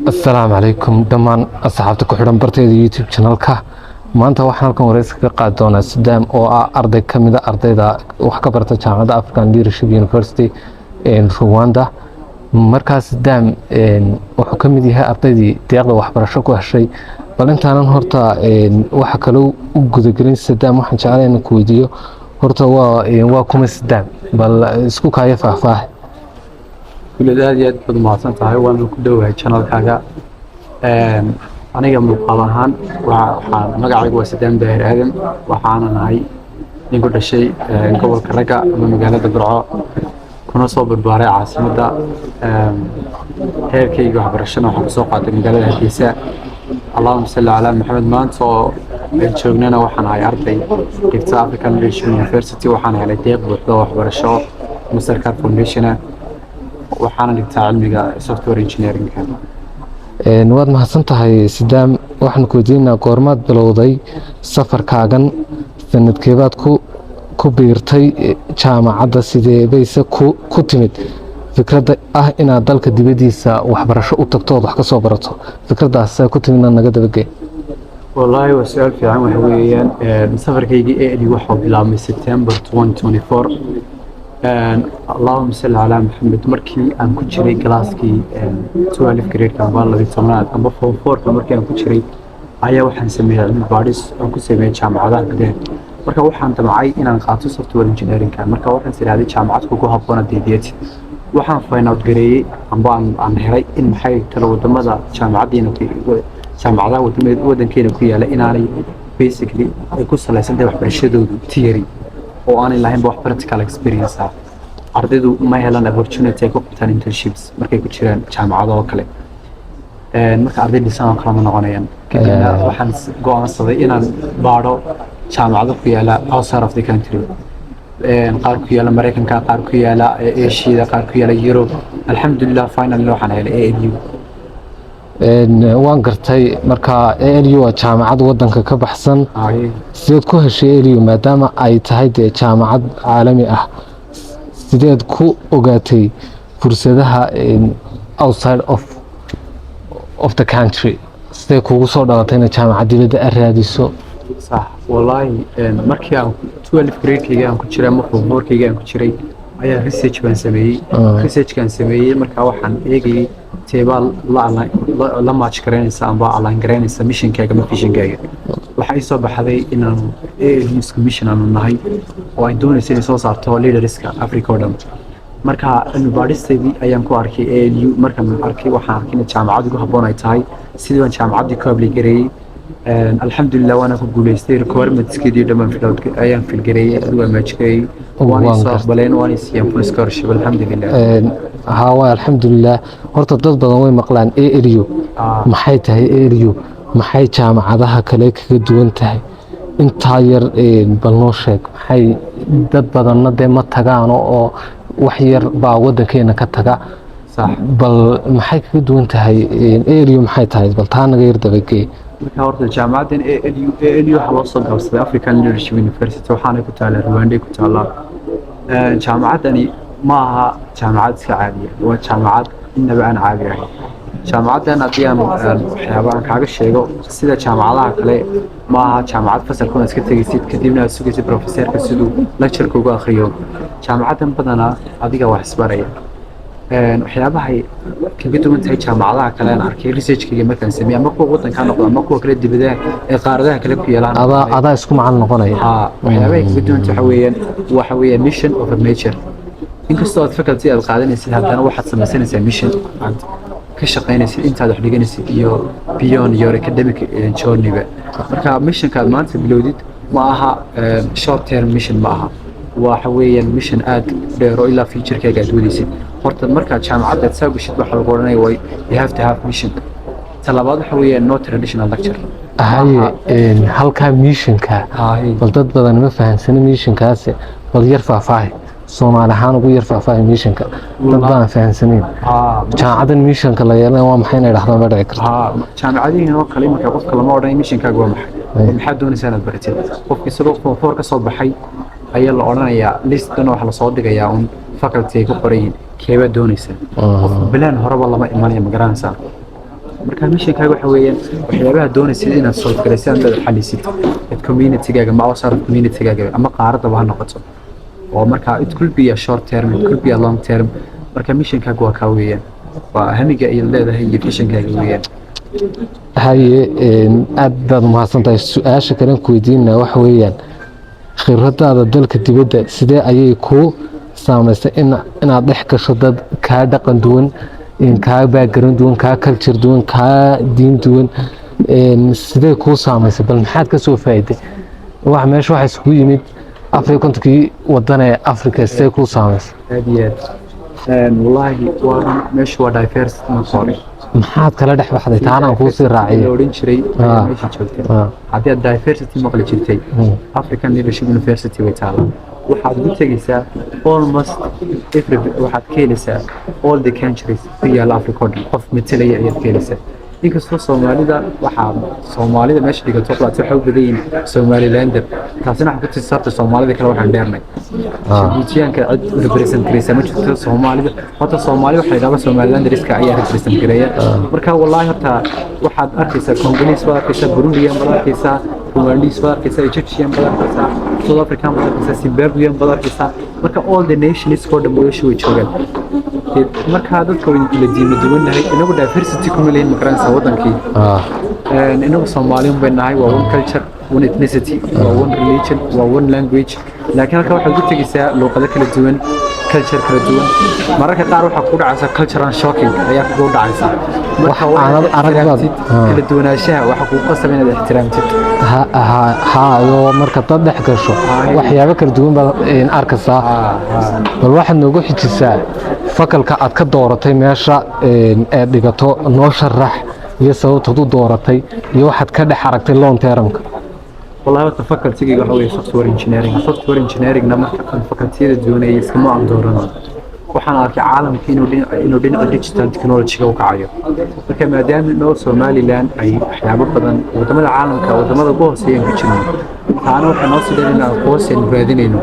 السلام عليكم دمان أصحابتك وحرم برتيد يوتيوب channel ka maanta waxaan halkan wareysi ka qaadi doonaa Sudan oo ah arday ka mid ah ardayda wax ka barata jaamacadda African Leadership University in Rwanda markaas Sudan wuxuu ka mid yahay ardaydii deeqda waxbarasho ku heshay bal intaanan horta waxa kale u gudagelin Sudan waxaan jeclahay inaan ku weydiiyo horta waa kuma Sudan bal isku kaaya faahfaahay كل هذا يد بدو معصن تاعي وأنا كدوه channel كذا أنا جم مقالهان وحان مقعد وسدان بهر هذا وحانا هاي نقول الشيء قبل كرجع من مجال الدراسة كنا صوب البارع عاصمة دا هير كي جوه برشنا وحبسوق عند مجال الهندسة اللهم صل على محمد مان صو شغلنا وحن هاي أرضي كيف أفريكان ليدرشيب يونيفرسيتي وحن على ديق وحده برشة مستركات فونديشنه waxaana dhigtaa cilmiga software engineering waad mahadsan tahay Sidaam waxaan ku weydiinaa goormaad bilowday safarkaagan sanadkeebaad ku biirtay jaamacadda sidee bayse ku timid fikradda ah inaad dalka dibadiisa waxbarasho u tagto wax ka soo barato fikradaas ku timidna naga dabagee wallahi waa su'aal fiican waxa weeyaan safarkaygii ee waxa bilaabmay September 2024 اللهم صل على محمد مركي أنا كنت شري كلاسكي 12 جريد كان بالله بيتمنى أنا بفهم فور مركي أنا كنت شري أيه وحن سميه الباريس أنا كنت سميه جامعة كده مركي وحن تبعي إن أنا قاعد سوفتوير إنجينيرينج كان مركي وحن سير هذه جامعات كوكو هبونا ديت وحن فاين أوت جري عن هراي إن محي تلو دمدا جامعة دينا كي جامعة ودن كينا كي على إن أنا basically يكون سلاسل ده وحبي شدو تيري oo aan lahayn wax practical experience ah ardaydu ma helaan opportunity ay ku qabtaan internships markay ku jiraan jaamacado oo kale marka arday dhisan kala ma noqonayaan kadibna waxaan go'aansaday inaan baaro jaamacado ku yaala outside of the country qaar ku yaala Mareykanka qaar ku yaala Asia qaar ku yaala Europe alxamdulillah finally waxaan helay ALU waan gartay marka ALU waa jaamacad wadanka ka baxsan sideed ku heshay ALU maadaama ay tahay jaamacad caalami ah sideed ku ogaatay fursadaha outside of the country sidee kugu soo dhalatay in jaamacad dibadda aad raadiso صح والله markii aan 12 grade aan ku jiray ama homework aan ku jiray ayaa research kan sameeyay marka waxaan eegay teebal la match garanaysa amba align garanaysa missionkaaga ama visionkaaga waxay soo baxday inaan ALU mission aan nahay oo ay doonayso inay soo saarto leaderska Africa oo dhan marka university ayaan ku arkay ALU markaan arkay waxaan arkay in jaamacadu ku habboon ay tahay sidii aan jaamacadii ka apply gareeyay alxamdulillah waana ku guuleystay requirements-keedii dhammaan ayaan filgareeyay waa matchkay waana soo aqbaleen waana siiyeen full scholarship alxamdulillah waa alxamdulillah horta dad badan way maqlaan ALU maxay tahay ALU maxay jaamacadaha kale kaga duwan tahay intaa yar bal noo sheeg maxay dad badanna dee ma tagaan oo wax yar baa wadankeena ka taga bal maxay kaga duwan tahay ALU maxay tahay bal taa naga yar dabagee marka horta jaamacadan ALU waxa loo soo gaabsaday African Leadership University waxaana ku taala Rwanda ku taala jaamacadani ma aha jaamacad iska caadi ah waa jaamacad inaba aan caadi ahayn jaamacadan haddii aan waxyaabaha kaaga sheego sida jaamacadaha kale ma aha jaamacad fasalkuna iska tegaysid kadibna aad sugaysid professorka siduu lecture ugu akhriyo jaamacadan badanaa adiga wax isbaraya waxyaabahay kaga duwan tahay jaamacadaha kale aan arkay research-kayga markaan sameeyay ama kuwa wadanka noqdo ama kuwa kale dibadaha ee qaaradaha kale ku yeelaan adaa isku macaan noqonaya waxyaabahay kaga duwan tahay waxa weeyaan mission of nature inkastoo aad faculty aad qaadanaysid haddana waxaad samaysanaysaa mission aad ka shaqaynaysid intaad wax dhiganaysid iyo beyond your academic journey-ba marka missionka aad maanta bilowdid ma aha short term mission ma aha waxa weeyaan mission aad dheer oo ilaa future-kaaga aad wadaysid horta markaad jaamacadda soo gashid waxa lagu oranayaa way you have to have mission talabaad waxa weeyaan no traditional lecture halka missionka bal dad badan ma fahansan missionkaas bal yar faahfaahay Soomaali ahaan ugu yar faahfaahay missionka dad baan fahansaneyn jaamacadan missionka la yeelay waa maxay inay dhaxdo ma dhici karto jaamacadihiin oo kale marka qofka lama oranay missionkaaga waa maxay doonaysaa inaad baratid qofkii sidoo form ka soo baxay ayaa la oranayaa listan waxa la soo dhigayaa un faculty ay ku qorayin keeba doonaysa qof bilaan horeba lama imanaya ma garanaysaa marka missionkaaga waxa weeyaan waxyaabaha doonaysid inaad solve garaysid aad xalisid communitygaaga ama outside of communitygaaga ama qaaradaba ha noqoto oo marka it could be a short term it could be a long term marka missionkaaga waa kaa weeyaan waa hamiga ay leedahay iyo visionkaaga weeyaan haye aad baad umahadsantahay su-aasha kalen ku weydiinaa waxa weeyaan khibradaada dalka dibadda sidee ayay kuu saamaysay inaad dhex gasho dad kaa dhaqan duwan kaa baagaran duwan kaa culture duwan kaa diin duwan sidee kuu saamaysay bal maxaad ka soo faa'iiday meesha waxa isugu yimid 50 wadan ee Afrika sidee kuu saamaysay aad iyo aad wallaahi waa meesha waa diversity ma qori maxaad kala dhex baxday taanaan kuu sii raaciyay oran jiray meesha joogtay haddii aad diversity maqli jirtay African Leadership University way taala waxaad ugu tegaysaa almost every waxaad ka helaysaa all the countries ku yaala Africa oo dhan qof matalaya ayaad ka helaysaa inkastoo Soomaalida meesha dhigato waxay u badan yihiin Somalilander taasina waxa ku tisaabta Soomaalida kale waxaan dheernay Jibuutiyaanka cid represent garaysa ma jirto Soomaalida hata Soomaalida waxay dhaaba Somalilanderiska ayaa represent garaya marka wallahi horta waxaad arkaysaa Congolese baad arkaysaa Burundian baad arkaysaa Rwandese baad arkaysaa Egyptian baad arkaysaa South African baad arkaysaa Zimbabwean baad arkaysaa marka all the nations oo dhan way joogaan marka dadka la diimo duwanahay inagu diversity kuma leeyahay makaransa wadankii inagu Soomaaliyan bay nahay waa one culture one ethnicity waa one religion waa one language laakiin halka waxay ku tagaysaa luqado kala duwan culture kala duwan mararka qaar waxa ku dhacaysa cultural shocking ayaa ku dhacaysa marka aanad aragtid kala duwanaanshaha waxa ku qasab inaad ixtiraamtid iyo marka dad dhex gasho waxyaabo kala duwan baad arkaysaa bal waxaad noogu xijisaa fakalka aad ka dooratay meesha ee dhigato noo sharax iyo sababta u dooratay iyo waxaad ka dhex aragtay long termka والله faculty waxa weeye software engineering marka facultyada doonayay iskama aan dooran waxaan arkay caalamka inuu dhinaca digital technology u kacayo marka maadaama noo Somaliland ay waxyaabo badan wadamada caalamka wadamada ugu hooseeya ku jiraan taana waxa noo sideen inaan aqoonsi raadinayno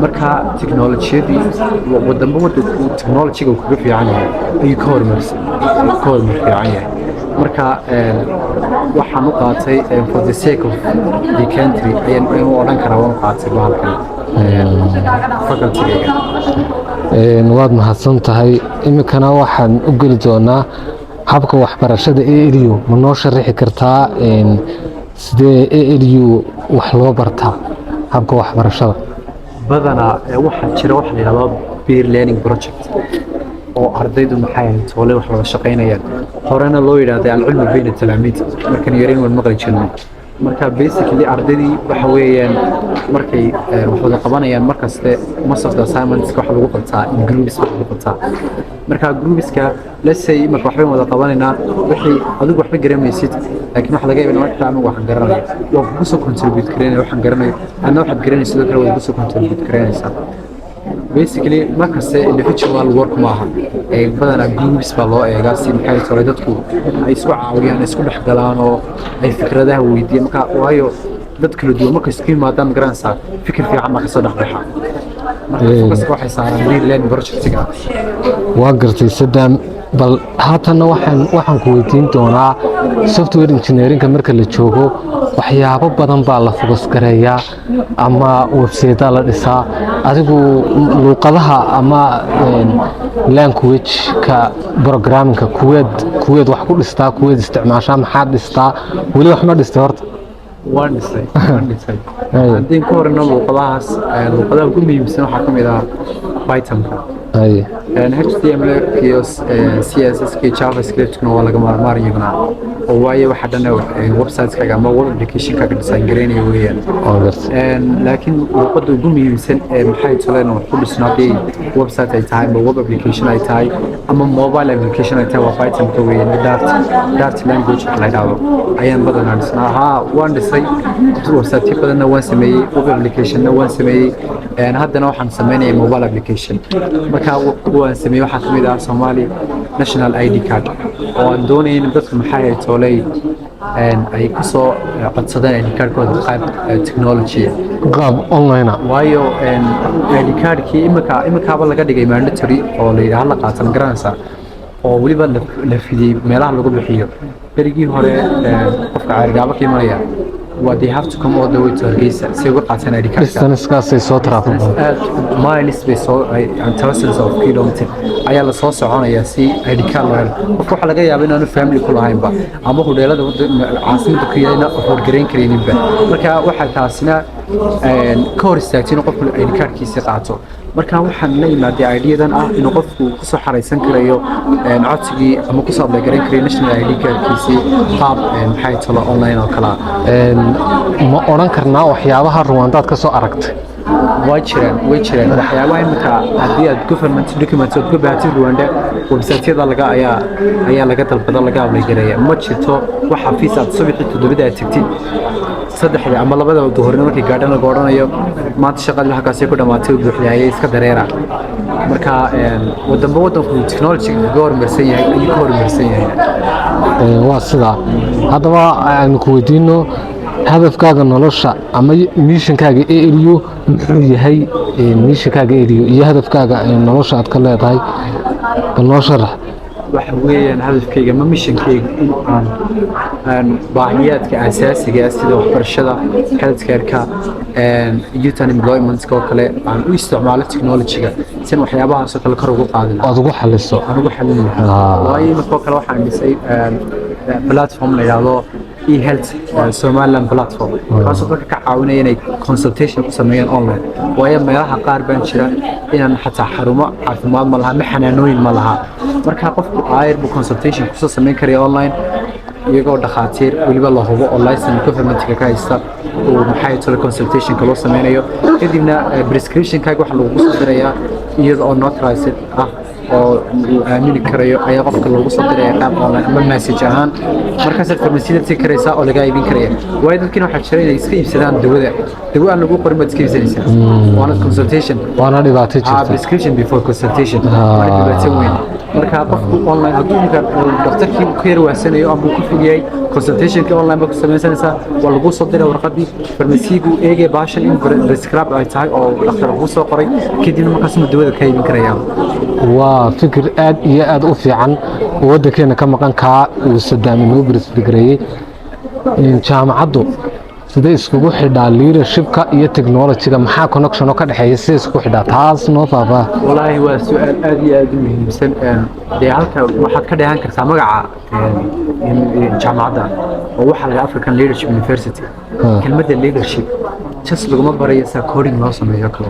marka technology-yadii wadamada technology-ga ugu fiican yahay ay ka hormarsan yahay marka waxaan u qaatay for the sake of the country ayaan u oran karaa waan qaatay bahalkan faculty-ga waad mahadsan tahay imikana waxaan u geli doonaa habka waxbarashada ALU ma noo sharaxi kartaa sidee ALU wax loo bartaa habka waxbarashada badanaa waxa jira wax la yiraahdo peer learning project oo ardaydu maxay toole wax wada shaqeynayaan horena loo yiraahdo cilmi bayna talaamiid markan yareen waan maqli jirnay marka basically ardaydii waxa weeyaan markay wax wada qabanayaan markaste most of the assignments waxa lagu qabtaa in groups lagu qabtaa marka groupska let's say marka waxba wada qabanayna wixii adigu waxba garanaysid laakiin waxa laga yaabaa marka aanu wax garanayo oo ku soo contribute kareenay waxaan garanayo ana waxaad garanaysid sidoo kale ku soo contribute kareenaysaa basically markaste individual work maaha badanaa groups baa loo eegaa si maxay tahay dadku ay isku caawiyaan isku dhexgalaan oo ay fikradaha weydiiyaan marka waayo dad kala duwan markay isku yimaadaan garanaysaa fikir fiican ma ka soo dhexbaxa marka waxay saaraan real learning project-ga waa gartay sadam bal haatan waxaan ku weydiin doonaa software engineering marka la joogo waxyaabo badan baa la focus gareeyaa ama website la dhisaa adigu luqadaha ama language ka programming kuweed wax ku dhistaa kuweed isticmaashaa maxaad dhistaa wali wax ma dhistay horta waan dhisay haddii ku horena luqadaha ugu muhiimsan waxaa ka mid ah Python-ka HTML iyo CSS iyo JavaScript-kuna waa laga maarmaan iyaguna oo waayo waxa dhan website-ka ama web application-ka design gareynaya weeyaan laakiin luqadda ugu muhiimsan ee maxay tahay inuu ku dhisnaatay website ay tahay ama web application ay tahay ama mobile application ay tahay waa Python-ka weeyaan Dart language la yiraahdo ayaan badanaa dhisnaa waan dhisay website badanna waan sameeyay web application-na waan sameeyay haddana waxaan sameynaya mobile application marka waan sameeyay waxa kamid ah Somali National ID card oo aan doonayay in dadku maxay toolay ay ku soo codsadaan ID card-kooda qayb technology qaab online waayo ID card-kii imikaaba laga dhigay mandatory oo la yiraahdo la qaatan garanaysa oo weliba la fidiyey meelaha lagu bixiyo berigii hore qofka caarigaabo ka imanaya waa they have to come all the way to Hargeysa si uga qaataan ID card distanceskaasay soo taraafo miles bay soo thousands of kilometers ayaa la soo soconaya si ID card loo helo qofka waxaa laga yaabaa inaanu family ku lahaynba ama hudheelada caasimada ku yaalina horgareyn karayninba marka waxaa taasina ka hor istaagtay in qofku ID cardkiisa qaato marka waxaan la imaaday idyadan ah inuu qofku ku soo xareysan karayo codsigii ama ku soo ablegareyn karayo national ID cardkiisii qaab maxay talo online oo kala ma odhan karnaa waxyaabaha ruwaandaad ka soo aragtay way jiraan waxyaabaha imika haddii aad government document aad ku baahatid Rwanda website-yada ayaa laga dalbada laga ablegareeya ma jirto wax xafiis aad subaxii 7 aad tagtid saddexda ama labada duhurnimo markii gaadhan laga oranayo maanta shaqada halkaas ku dhamaatay buuxiyay iska dareera marka wadanku technology ka hormarsan yahay ayuu ka hormarsan yahay waa sida haddaba aan ku weydiino hadafkaaga nolosha ama missionkaaga ALU muxuu yahay missionkaaga ALU iyo hadafkaaga nolosha aad ka leedahay bal noo sharax waxa weeyaan hadafkayga ma missionkayga in aan baahiyaadka asaasiga ah sida waxbarashada healthcare-ka youth and employment oo kale aan u isticmaalo technology-ga si waxyaabahaas oo kale kor ugu qaadin aad ugu xaliso waayo markoo kale waxaan dhisay platform la yiraahdo e-health Somaliland platform kaasoo dadka ka caawinaya inay consultation ku sameeyaan online waayo meelaha qaar baan jira inaan xataa xarumo caafimaad ma laha ma xanaanooyin ma laha marka qofku ayr bu consultation ku soo sameyn karayo online iyagoo dhakhaatiir weliba la hubo oo license government-ka ka haysta oo maxay tolo consultation ka loo sameynayo kadibna prescription-kaaga waxa lagu soo dirayaa iyadoo oo notarized ah oo aamini karayo ayaa qofka loogu soo diraya qaab online ama message ahaan markaas farmasiida tii karaysa oo laga iibin karaya way dadkina waxa jira inay iska iibsadaan dawo aan lagu qorin baad iska iibsanaysaa waana consultation waana dhibaato jirta prescription before consultation waa dhibaato weyn marka qofku online hadduu dhakhtarkii ku yar waasanayo ama ku fogyahay consultation-ka online ku samaysanaysaa waa lagu soo diray warqadii farmasiigu eegay baashan in prescribe ay tahay oo dhakhtar uu soo qoray kadibna markaas dawada ka iibin karaya waa fikir aad iyo aad u fiican waddankeena ka maqan kaa uu Saddam inoo brisgareeyay jaamacaddu sida iskugu xidhaa leadership-ka iyo technology-ga maxaa connection ka dhaxeeya sida isku xidhaa taas noo faahfaaha wallaahi waa su'aal aad iyo aad u muhiimsan ee halka waxaad ka dheehan kartaa magaca jaamacadda oo waxa la African Leadership University kelmadda leadership just laguma barayo sa coding loo sameeyo kale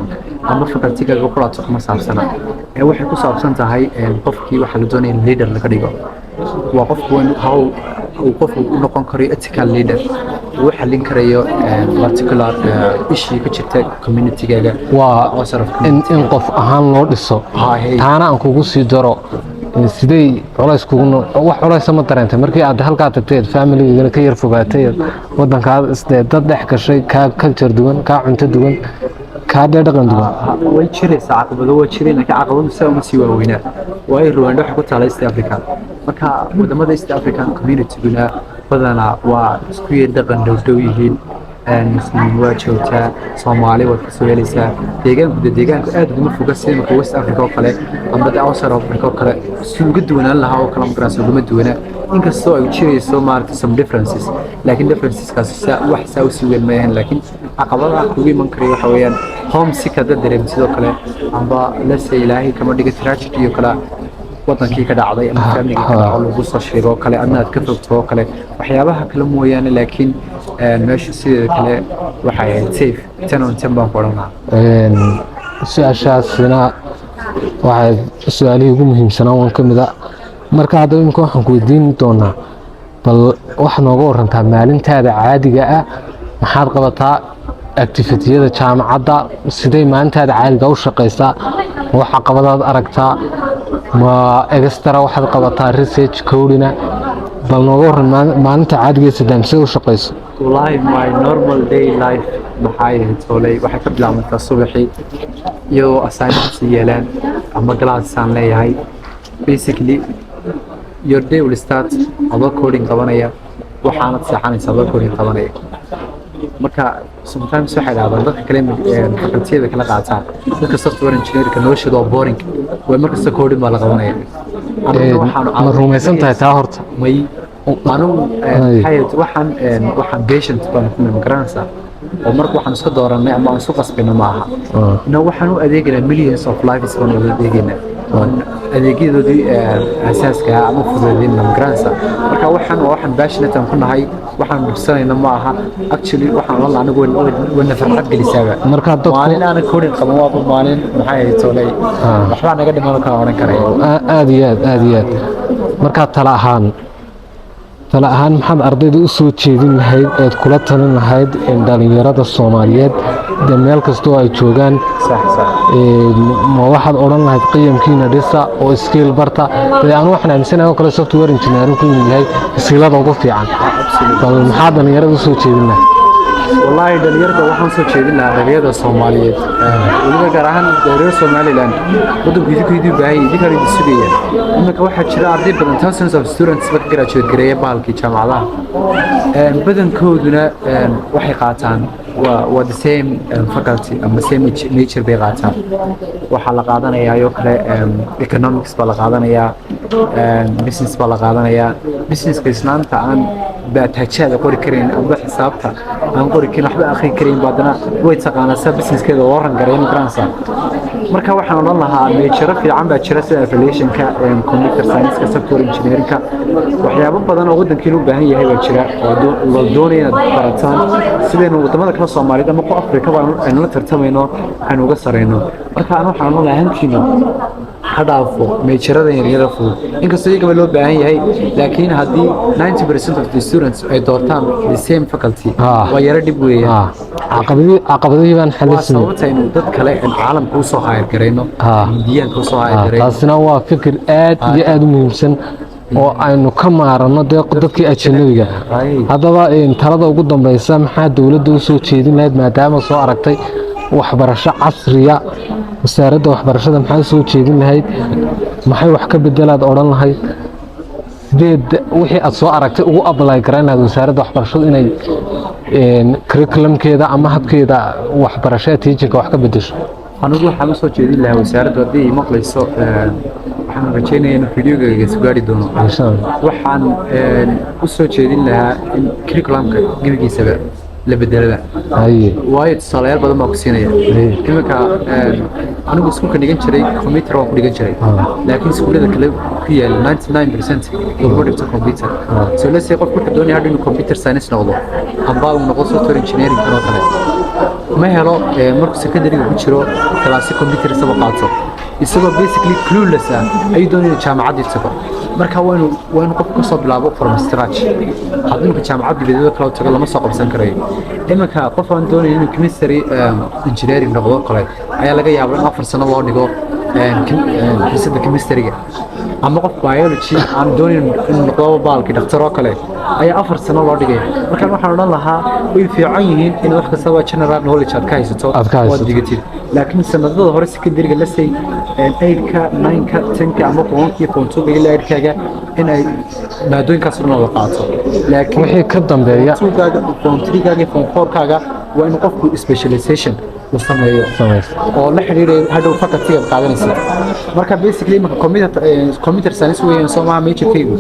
ama faculty-ga ku qaato kuma saabsana waxay ku saabsan tahay qofkii waxa la doonayo leader laga dhigo waa qofku uu qofku u noqon karo ethical leader uu xalin karayo particular issue ka jirta community-gaaga waa in qof ahaan loo dhiso taana aan kugu sii daro sidee culays kugu wax culays ma dareentay markii aad halka tagtay family-ga ka yar fogaatay wadankaad isdee dad dhex gashay ka culture duwan ka cunto duwan ka dhaqan duwan way jiraysaa caqabado way jireen laakiin caqabadu saa uma sii waaweynaa waayo Rwanda waxa ku taala East Africa marka wadamada East African community-guna badanaa waa isku yar dhaqan dhow yihiin muslim waa joogtaa Soomaali waa ka soo helaysaa deegaanku aad uga foga sida West Africa oo kale ama South Africa oo kale si uga duwanaan lahaa oo kale markaas uga duwanaa inkastoo ay jirayso maaragtay some differences laakiin differenceskaas wax saa u sii weyn ma yahan laakiin caqabadaha kugu iman kara waxa weeyaan homesick hadda dareem sidoo kale amba lase ilaahay kama dhiga tragedy iyo kale wadankii ka dhacday ama family-ga ka dhacay lagu soo sheego kale ama aad ka fogto kale waxyaabaha kale mooyaane laakiin meesha sidoo kale waxay ahayd safe 10 on 10 baan qoranaa su'aashaasina waxay su'aalihii ugu muhiimsanaa waan ka mid ah marka hadda imika waxaan ku weydiin doonaa bal wax nooga warantaa maalintaada caadiga ah maxaad qabataa activity-yada jaamacadda sidee maalintaada caadiga u shaqaysaa wax caqabadaad aragtaa ma extra waxaad qabataa research codina bal nooga waran maalinta caadiga Saddam sidee u shaqayso wallahi my normal day life maxay toolay waxay ka bilaabataa subaxii iyo assignments yeelan ama class aan leeyahay basically your day will start about coding qabanaya waxaana saxanaysaa about coding qabanaya marka sometimes waxa dhacda dadka kale faculty-yada kala qaataan dadka software engineer-ka noloshooda boring way markasta coding baa la qabanaya ma rumaysan tahay taa horta may anigu waxaan patient baan ku magaranaysaa oo marka waxaan iska dooranay ama aan isu qasbino maaha waxaan u adeegaynaa millions of lives baan u adeegaynaa adeegyadoodii asaaska ah ama fududeynna magaranaysaa marka waxaan passionate aan ku nahay waxaan dhibsanayna ma aha actually waxaan la anigu wana farxad gelisaaba marka dadku maalin aan koodin qaban waa maalin maxay ahayd toolay waxba naga dhiman kara oran karay aad iyo aad marka tala ahaan maxaad ardayda u soo jeedin lahayd eed kula talin lahayd dhalinyarada Soomaaliyeed meel kastoo ay joogaan ma waxaad oran lahayd qiyamkiina dhisa oo skill barta aan waxaan aaminsanahay kale software engineering ku yahay skillada ugu fiican bal maxaad dhalinyarada u soo jeedin lahayd والله دليرته waxaan soo jeedinaa ardayda Soomaaliyeed waliba gaar ahaan dowladda Soomaaliland waddankeedu baahay idinka sugayaan imika waxa jira arday badan thousands of students ka graduate gareeya baalkii jaamacadaha badankooduna waxay qaataan waa the same faculty ama same nature bay qaataan waxa la qaadanayaa iyo kale economics baa la qaadanayaa business baa la qaadanayaa businesska islaanta aan baataajada qori karin ama xisaabta aan qori karin waxba akhri karin baadana way taqaanaa businesskeeda oo ran gareyn garanaysa marka waxaan oran lahaa meejaro fiican baa jira sida affiliationka computer science-ka software engineering-ka waxyaabo badan oo waddankeenu u baahan yahay baa jira oo la doonayo inaad barataan sidaynu wadamada kala Soomaaliyeed ama Afrika aynu la tartamayno aynu uga sareyno marka waxaan oran lahaa hankiina hadaafo meejarada yaryar fudud inkastoo iyaga loo baahan yahay laakiin haddii 90% of the students ay doortaan the same faculty waa yara dhib weeyaan caqabadihii baan xalisnay sababtaynu dad kale caalamka u soo hayr gareyno indiyaanka u soo hayr gareyno taasina waa fikir aad iyo aad u muhiimsan oo aynu ka maarano dadkii ajnabiga haddaba talada ugu dambaysa maxaa dawladda u soo jeedin lahayd maadaama soo aragtay waxbarasho casriya wasaaradda waxbarashada maxaa soo jeedin lahayd maxay wax ka bedelaad oran lahayd wixii aad soo aragtay ugu apply garan lahayd wasaaradda waxbarashada inay curriculumkeeda ama habkeeda waxbarashada teaching wax ka bedesho anigu waxaan soo jeedin lahaa wasaaradda haddii ay maqlayso waxaan rajaynayaa in videoga soo gaari doono waxaan u soo jeedin lahaa in curriculumka gebigiisaba la bedelada waayo tusaalayaal badan baa ku siinaya iminka anigu iskuulka dhigan jiray computer waan ku dhigan jiray laakiin iskuullada kale ku yaala 99% kuma dhigto computer so let's say qofku wuxuu doonaya inuu computer science noqdo amba uu noqdo software engineering oo kale ma helo markuu secondary ku jiro class computer saba qaato isagoo basically clueless ayuu doonaya jaamacad tago marka waa inuu qof ka soo bilaabo from scratch haddii ka jaamacad dibadda kala tago lama soo qabsan karayo iminka qof aan doonayo inuu chemistry engineering noqdo kale ayaa laga yaabaa in 4 sano loo dhigo xiisada chemistry-ga ama qof biology aan doonayo inuu noqdo baalki dhakhtar oo kale ayaa 4 sano loo dhigay marka waxaan oran lahaa way fiican yihiin in wax kasta general knowledge aad ka haysato oo digatid laakiin sanadada hore secondary-ga la say 8ka 9ka 10ka ama 1-2 ilaa 8kaaga in ay maadooyinkaas la qaato laakiin wixii ka dambeeya 3kaaga 4kaaga waa in qofku specialization la sameeyo oo la xiriiray hadhow faculty-ga qaadanaysa marka basically computer science weeyaan Soomaaliya majorkaygu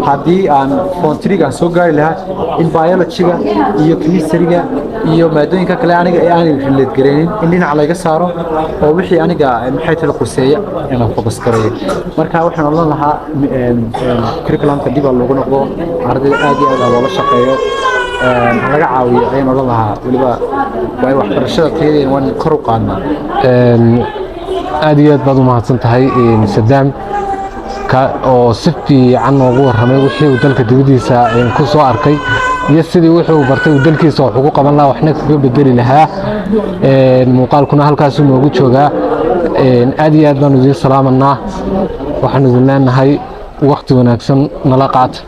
haddii aan form 3 soo gaari lahaa in biology-ga iyo chemistry-ga iyo maadooyinka kale aniga aan relate gareynin in dhinac laga saaro oo wixii aniga maxay tala quseeya inaan focus gareeyo marka waxaan oran lahaa curriculum-ka dib loogu noqdo ardayda aad iyo aad loola shaqeeyo laga caawiyo ayaan oran lahaa waliba way waxbarashada tayadeena waan kor u qaadnaa aad iyo aad baad u mahadsan tahay Sadaam oo si fiican ugu warramay wixii uu dalka dibadiisa ku soo arkay iyo sidii wuxuu bartay uu dalkiisa wax ugu qaban lahaa waxna kaga bedeli lahaa muuqaalkuna halkaas uu noogu joogaa aad iyo aad baan idin salaamanaa waxaan idin leenahay waqti wanaagsan nala qaata